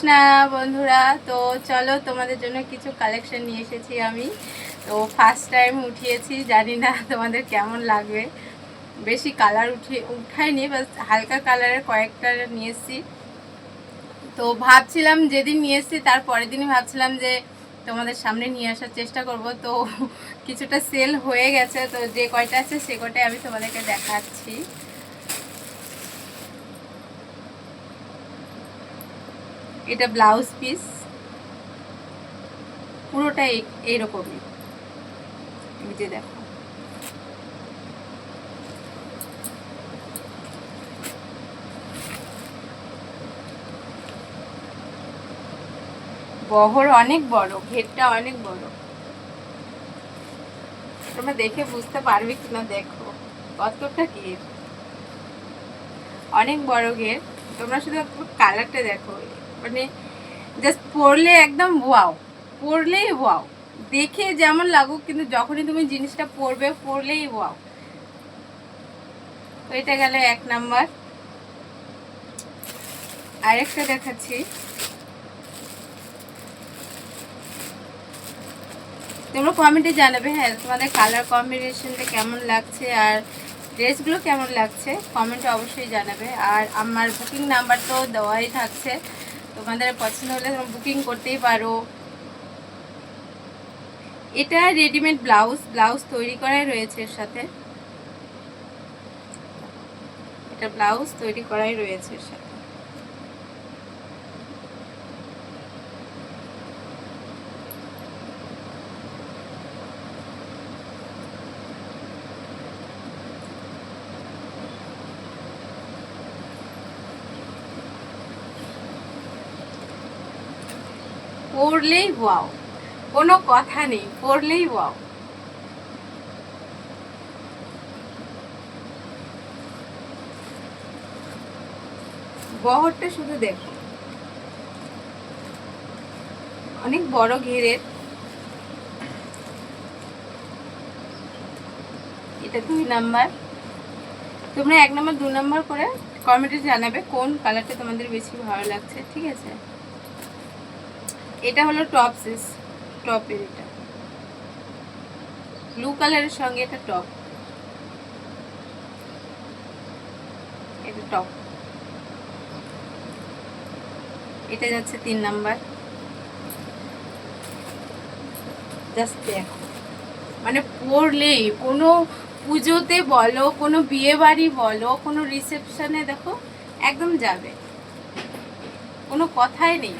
কৃষ্ণা বন্ধুরা। তো চলো তোমাদের জন্য কিছু কালেকশন নিয়ে এসেছি আমি। তো ফার্স্ট টাইম উঠিয়েছি, জানি না তোমাদের কেমন লাগবে। বেশি কালার উঠাইনি, বাস হালকা কালারের কয়েকটা নিয়ে এসেছি। তো ভাবছিলাম যেদিন নিয়ে এসেছি তার পরের দিনই ভাবছিলাম যে তোমাদের সামনে নিয়ে আসার চেষ্টা করব। তো কিছুটা সেল হয়ে গেছে, তো যে কয়টা আছে সে কয়টাই আমি তোমাদেরকে দেখাচ্ছি। এটা ব্লাউজ পিস, পুরোটা এইরকমই, এই যে দেখো। বহর অনেক বড়, ঘেরটা অনেক বড়, তোমরা দেখে বুঝতে পারবে কিনা দেখো কতটা ঘের, অনেক বড় ঘের। তোমরা শুধু কালারটা দেখো, মানে জাস্ট পরলে একদম ওয়াও, পরলেই ওয়াও। দেখে যেমন লাগুক, কিন্তু যখনই তুমি জিনিসটা পরবে, পরলেই ওয়াও। তো এটা গেল এক নাম্বার। আরেকটা দেখাচ্ছি। তোমরা কমেন্টে জানাবে, হ্যাঁ তোমাদের কালার কম্বিনেশনটা কেমন লাগছে আর ড্রেসগুলো কেমন লাগছে, কমেন্টে অবশ্যই জানাবে। আর আমার বুকিং নাম্বার তো দেওয়াই থাকছে, তোমাদের পছন্দ হলে তোমরা বুকিং করতেই পারো। এটা রেডিমেড ব্লাউজ তৈরি করাই রয়েছে এর সাথে, এটা ব্লাউজ তৈরি করাই রয়েছে এর সাথে। পরলেই ওয়াও, কোনো কথা নেই, পরলেই ওয়াও। বহরটা শুধু দেখো, অনেক বড় ঘেরের। এটা 2 নাম্বার। তোমরা 1 নাম্বার 2 নাম্বার করে কমেন্টে জানাবে কোন কালারটা তোমাদের বেশি ভালো লাগছে, ঠিক আছে। এটা হলো টপের, এটা ব্লু কালারের সঙ্গে এটা টপ, এটা টপ। এটা যাচ্ছে 3 নাম্বার। জাস্ট দেখো, মানে পরলেই কোনো পুজোতে বলো, কোনো বিয়ে বাড়ি বলো, কোনো রিসেপশনে দেখো একদম যাবে, কোনো কথাই নেই।